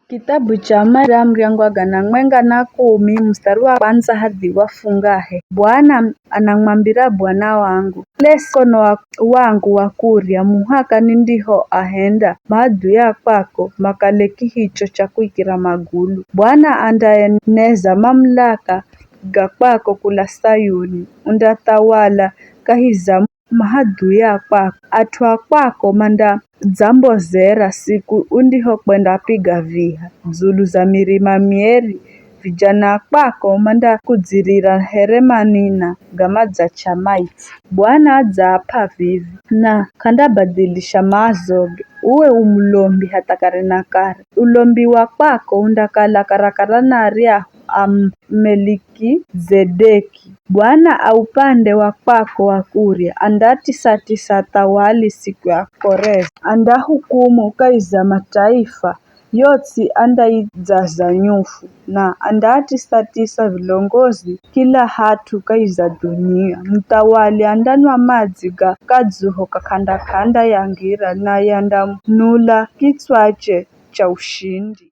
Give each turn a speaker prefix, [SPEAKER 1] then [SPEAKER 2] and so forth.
[SPEAKER 1] Kitabu cha Mara mriango wa 10 mstari wa kwanza hadi wafungahe. Bwana anamwambira Bwana wangu, lesono wangu wa kurya muhaka nindiho ahenda madu ya kwako makaleki hicho cha kuikira magulu. Bwana andayeneza mamlaka ga kwako kula Sayuni, undatawala kahiza mahadu ya kwako. Atwa kwako manda dzambozera siku undiho kwenda piga viha zulu za mirima mieri. Vijana kwako manda kudzirira heremanina gama za chamaiti. Bwana adzapa vivi na kanda badilisha mazoge uwe umulombi hata kare na kare. Ulombi wa kwako undakala karakara naria Meliki Zedeki. Bwana aupande wa kwako wa kurya andatisatisa tawali siku ya Koresi. Andahukumu kaiza mataifa yotsi andaijaza nyufu na andatisatisa vilongozi kila hatu kaiza dunia. Mtawali andanwa madzi ga kadzuho kakandakanda yangira na yandamnula kitswache cha ushindi.